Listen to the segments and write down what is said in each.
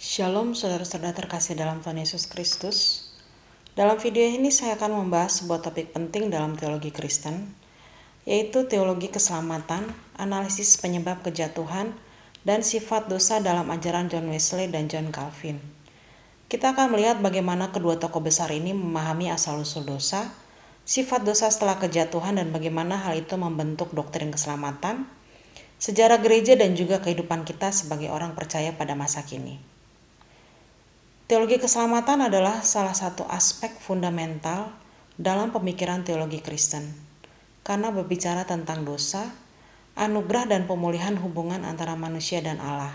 Shalom saudara-saudara terkasih dalam Tuhan Yesus Kristus. Dalam video ini saya akan membahas sebuah topik penting dalam teologi Kristen, yaitu teologi keselamatan, analisis penyebab kejatuhan, dan sifat dosa dalam ajaran John Wesley dan John Calvin. Kita akan melihat bagaimana kedua tokoh besar ini memahami asal-usul dosa, sifat dosa setelah kejatuhan, dan bagaimana hal itu membentuk doktrin keselamatan, sejarah gereja, dan juga kehidupan kita sebagai orang percaya pada masa kini. Teologi keselamatan adalah salah satu aspek fundamental dalam pemikiran teologi Kristen, karena berbicara tentang dosa, anugerah, dan pemulihan hubungan antara manusia dan Allah.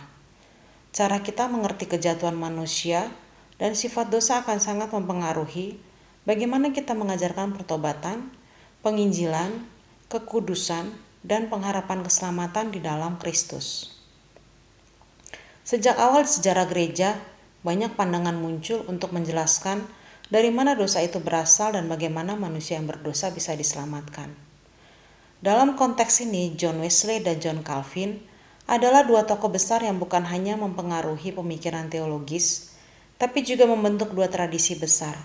Cara kita mengerti kejatuhan manusia dan sifat dosa akan sangat mempengaruhi bagaimana kita mengajarkan pertobatan, penginjilan, kekudusan, dan pengharapan keselamatan di dalam Kristus. Sejak awal sejarah gereja, banyak pandangan muncul untuk menjelaskan dari mana dosa itu berasal dan bagaimana manusia yang berdosa bisa diselamatkan. Dalam konteks ini, John Wesley dan John Calvin adalah dua tokoh besar yang bukan hanya mempengaruhi pemikiran teologis, tapi juga membentuk dua tradisi besar,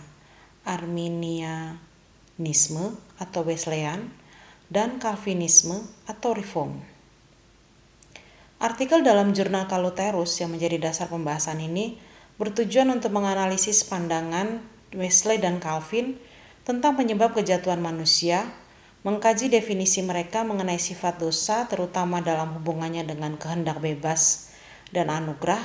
Arminianisme atau Wesleyan dan Calvinisme atau Reform. Artikel dalam jurnal Kaluterus yang menjadi dasar pembahasan ini bertujuan untuk menganalisis pandangan Wesley dan Calvin tentang penyebab kejatuhan manusia, mengkaji definisi mereka mengenai sifat dosa terutama dalam hubungannya dengan kehendak bebas dan anugerah,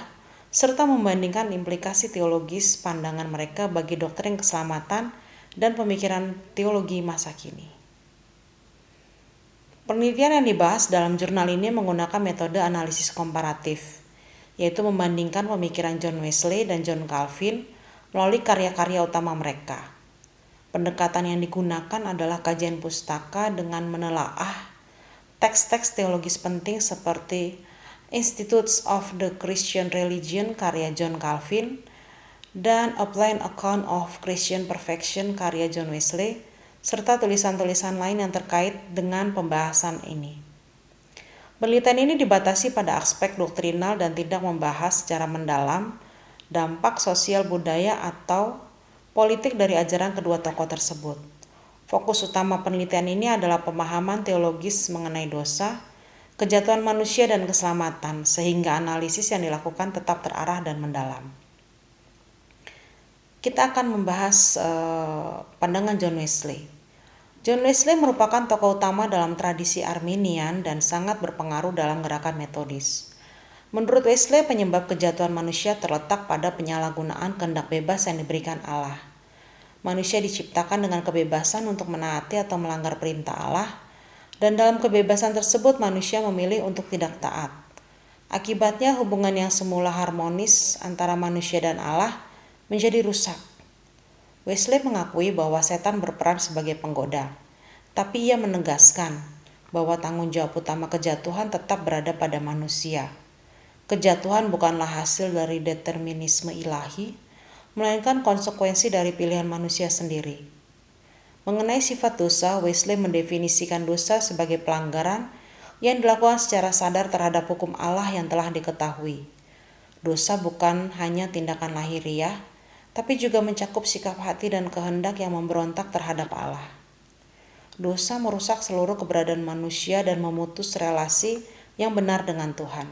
serta membandingkan implikasi teologis pandangan mereka bagi doktrin keselamatan dan pemikiran teologi masa kini. Penelitian yang dibahas dalam jurnal ini menggunakan metode analisis komparatif, yaitu membandingkan pemikiran John Wesley dan John Calvin melalui karya-karya utama mereka. Pendekatan yang digunakan adalah kajian pustaka dengan menelaah teks-teks teologis penting seperti Institutes of the Christian Religion karya John Calvin dan A Plain Account of Christian Perfection karya John Wesley, serta tulisan-tulisan lain yang terkait dengan pembahasan ini. Penelitian ini dibatasi pada aspek doktrinal dan tidak membahas secara mendalam dampak sosial budaya atau politik dari ajaran kedua tokoh tersebut. Fokus utama penelitian ini adalah pemahaman teologis mengenai dosa, kejatuhan manusia, dan keselamatan, sehingga analisis yang dilakukan tetap terarah dan mendalam. Kita akan membahas pandangan John Wesley. John Wesley merupakan tokoh utama dalam tradisi Arminian dan sangat berpengaruh dalam gerakan Metodis. Menurut Wesley, penyebab kejatuhan manusia terletak pada penyalahgunaan kehendak bebas yang diberikan Allah. Manusia diciptakan dengan kebebasan untuk menaati atau melanggar perintah Allah, dan dalam kebebasan tersebut manusia memilih untuk tidak taat. Akibatnya, hubungan yang semula harmonis antara manusia dan Allah menjadi rusak. Wesley mengakui bahwa setan berperan sebagai penggoda, tapi ia menegaskan bahwa tanggung jawab utama kejatuhan tetap berada pada manusia. Kejatuhan bukanlah hasil dari determinisme ilahi, melainkan konsekuensi dari pilihan manusia sendiri. Mengenai sifat dosa, Wesley mendefinisikan dosa sebagai pelanggaran yang dilakukan secara sadar terhadap hukum Allah yang telah diketahui. Dosa bukan hanya tindakan lahiriah, tapi juga mencakup sikap hati dan kehendak yang memberontak terhadap Allah. Dosa merusak seluruh keberadaan manusia dan memutus relasi yang benar dengan Tuhan.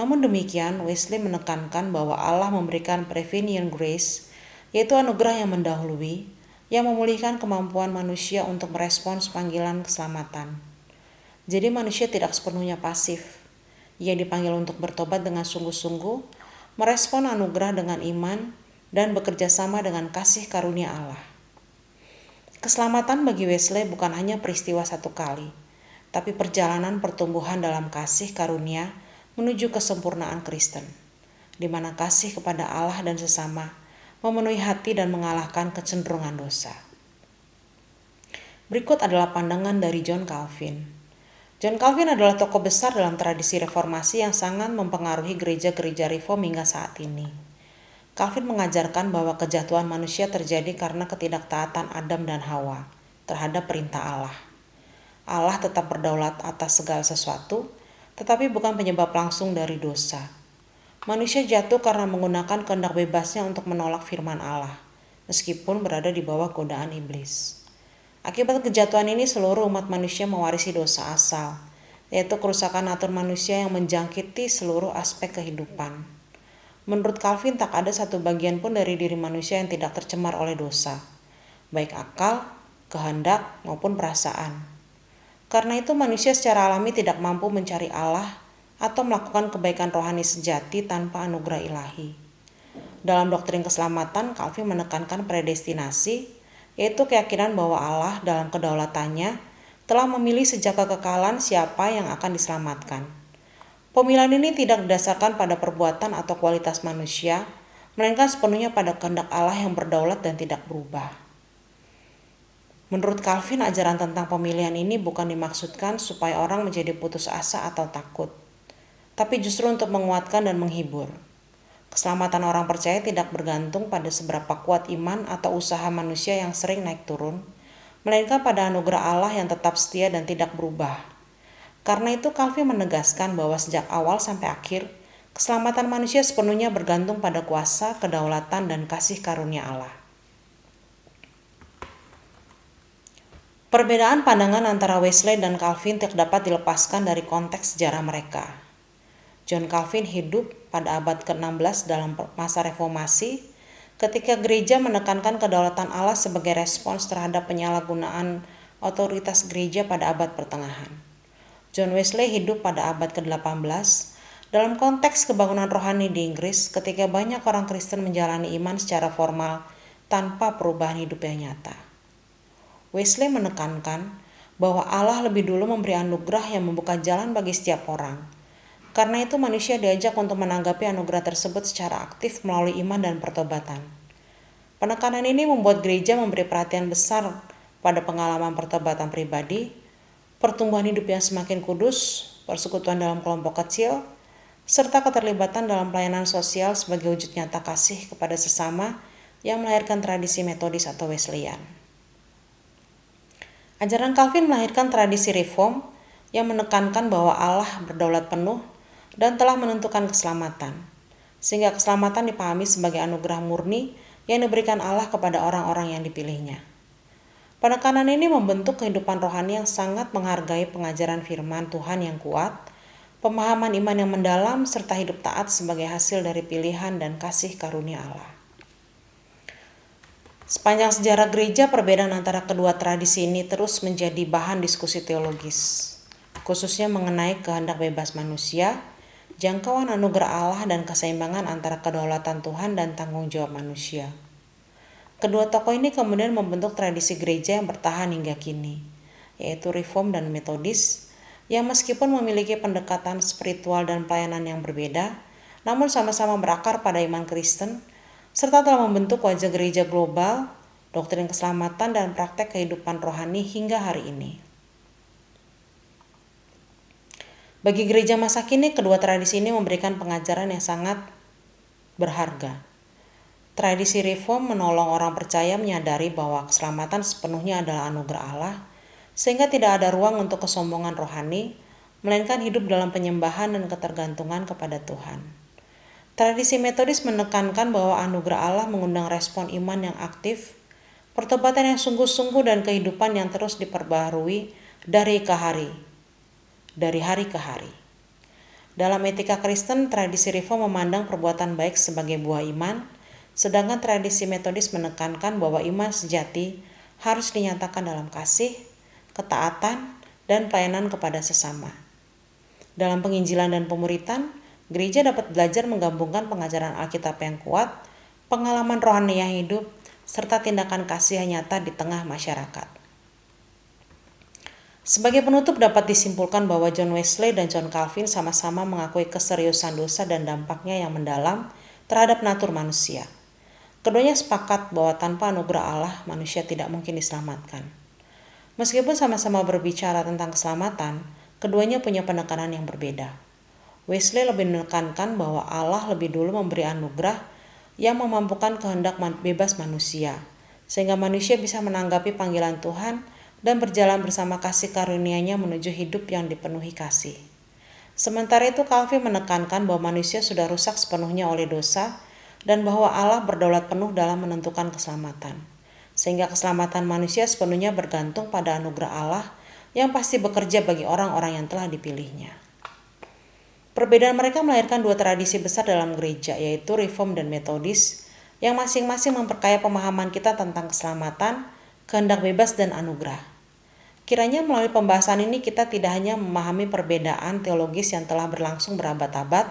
Namun demikian, Wesley menekankan bahwa Allah memberikan prevenient grace, yaitu anugerah yang mendahului, yang memulihkan kemampuan manusia untuk merespons panggilan keselamatan. Jadi manusia tidak sepenuhnya pasif. Ia dipanggil untuk bertobat dengan sungguh-sungguh, merespon anugerah dengan iman, dan bekerja sama dengan kasih karunia Allah. Keselamatan bagi Wesley bukan hanya peristiwa satu kali, tapi perjalanan pertumbuhan dalam kasih karunia menuju kesempurnaan Kristen, di mana kasih kepada Allah dan sesama memenuhi hati dan mengalahkan kecenderungan dosa. Berikut adalah pandangan dari John Calvin. John Calvin adalah tokoh besar dalam tradisi reformasi yang sangat mempengaruhi gereja-gereja reform hingga saat ini. Calvin mengajarkan bahwa kejatuhan manusia terjadi karena ketidaktaatan Adam dan Hawa terhadap perintah Allah. Allah tetap berdaulat atas segala sesuatu, tetapi bukan penyebab langsung dari dosa. Manusia jatuh karena menggunakan kehendak bebasnya untuk menolak firman Allah, meskipun berada di bawah godaan iblis. Akibat kejatuhan ini, seluruh umat manusia mewarisi dosa asal, yaitu kerusakan natur manusia yang menjangkiti seluruh aspek kehidupan. Menurut Calvin, tak ada satu bagian pun dari diri manusia yang tidak tercemar oleh dosa, baik akal, kehendak, maupun perasaan. Karena itu manusia secara alami tidak mampu mencari Allah atau melakukan kebaikan rohani sejati tanpa anugerah ilahi. Dalam doktrin keselamatan, Calvin menekankan predestinasi, yaitu keyakinan bahwa Allah dalam kedaulatannya telah memilih sejak kekekalan siapa yang akan diselamatkan. Pemilihan ini tidak didasarkan pada perbuatan atau kualitas manusia, melainkan sepenuhnya pada kehendak Allah yang berdaulat dan tidak berubah. Menurut Calvin, ajaran tentang pemilihan ini bukan dimaksudkan supaya orang menjadi putus asa atau takut, tapi justru untuk menguatkan dan menghibur. Keselamatan orang percaya tidak bergantung pada seberapa kuat iman atau usaha manusia yang sering naik turun, melainkan pada anugerah Allah yang tetap setia dan tidak berubah. Karena itu Calvin menegaskan bahwa sejak awal sampai akhir, keselamatan manusia sepenuhnya bergantung pada kuasa, kedaulatan, dan kasih karunia Allah. Perbedaan pandangan antara Wesley dan Calvin tidak dapat dilepaskan dari konteks sejarah mereka. John Calvin hidup pada abad ke-16 dalam masa reformasi, ketika gereja menekankan kedaulatan Allah sebagai respons terhadap penyalahgunaan otoritas gereja pada abad pertengahan. John Wesley hidup pada abad ke-18 dalam konteks kebangunan rohani di Inggris, ketika banyak orang Kristen menjalani iman secara formal tanpa perubahan hidup yang nyata. Wesley menekankan bahwa Allah lebih dulu memberi anugerah yang membuka jalan bagi setiap orang. Karena itu manusia diajak untuk menanggapi anugerah tersebut secara aktif melalui iman dan pertobatan. Penekanan ini membuat gereja memberi perhatian besar pada pengalaman pertobatan pribadi, pertumbuhan hidup yang semakin kudus, persekutuan dalam kelompok kecil, serta keterlibatan dalam pelayanan sosial sebagai wujud nyata kasih kepada sesama yang melahirkan tradisi Metodis atau Wesleyan. Ajaran Calvin melahirkan tradisi reform yang menekankan bahwa Allah berdaulat penuh dan telah menentukan keselamatan, sehingga keselamatan dipahami sebagai anugerah murni yang diberikan Allah kepada orang-orang yang dipilihnya. Penekanan ini membentuk kehidupan rohani yang sangat menghargai pengajaran firman Tuhan yang kuat, pemahaman iman yang mendalam, serta hidup taat sebagai hasil dari pilihan dan kasih karunia Allah. Sepanjang sejarah gereja, perbedaan antara kedua tradisi ini terus menjadi bahan diskusi teologis, khususnya mengenai kehendak bebas manusia, jangkauan anugerah Allah, dan keseimbangan antara kedaulatan Tuhan dan tanggung jawab manusia. Kedua tokoh ini kemudian membentuk tradisi gereja yang bertahan hingga kini, yaitu Reform dan Metodis, yang meskipun memiliki pendekatan spiritual dan pelayanan yang berbeda, namun sama-sama berakar pada iman Kristen, serta telah membentuk wajah gereja global, doktrin keselamatan, dan praktek kehidupan rohani hingga hari ini. Bagi gereja masa kini, kedua tradisi ini memberikan pengajaran yang sangat berharga. Tradisi reform menolong orang percaya menyadari bahwa keselamatan sepenuhnya adalah anugerah Allah, sehingga tidak ada ruang untuk kesombongan rohani, melainkan hidup dalam penyembahan dan ketergantungan kepada Tuhan. Tradisi Metodis menekankan bahwa anugerah Allah mengundang respon iman yang aktif, pertobatan yang sungguh-sungguh, dan kehidupan yang terus diperbaharui dari hari ke hari. Dalam etika Kristen, tradisi reform memandang perbuatan baik sebagai buah iman, sedangkan tradisi Metodis menekankan bahwa iman sejati harus dinyatakan dalam kasih, ketaatan, dan pelayanan kepada sesama. Dalam penginjilan dan pemuritan, gereja dapat belajar menggabungkan pengajaran Alkitab yang kuat, pengalaman rohani yang hidup, serta tindakan kasih yang nyata di tengah masyarakat. Sebagai penutup, dapat disimpulkan bahwa John Wesley dan John Calvin sama-sama mengakui keseriusan dosa dan dampaknya yang mendalam terhadap natur manusia. Keduanya sepakat bahwa tanpa anugerah Allah, manusia tidak mungkin diselamatkan. Meskipun sama-sama berbicara tentang keselamatan, keduanya punya penekanan yang berbeda. Wesley lebih menekankan bahwa Allah lebih dulu memberi anugerah yang memampukan kehendak bebas manusia, sehingga manusia bisa menanggapi panggilan Tuhan dan berjalan bersama kasih karunia-Nya menuju hidup yang dipenuhi kasih. Sementara itu Calvin menekankan bahwa manusia sudah rusak sepenuhnya oleh dosa dan bahwa Allah berdaulat penuh dalam menentukan keselamatan. Sehingga keselamatan manusia sepenuhnya bergantung pada anugerah Allah yang pasti bekerja bagi orang-orang yang telah dipilihnya. Perbedaan mereka melahirkan dua tradisi besar dalam gereja, yaitu Reform dan Metodis, yang masing-masing memperkaya pemahaman kita tentang keselamatan, kehendak bebas, dan anugerah. Kiranya melalui pembahasan ini kita tidak hanya memahami perbedaan teologis yang telah berlangsung berabad-abad,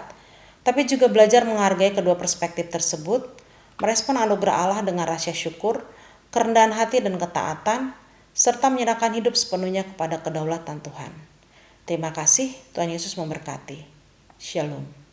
tapi juga belajar menghargai kedua perspektif tersebut, merespon anugerah Allah dengan rasa syukur, kerendahan hati dan ketaatan, serta menyerahkan hidup sepenuhnya kepada kedaulatan Tuhan. Terima kasih, Tuhan Yesus memberkati. Shalom.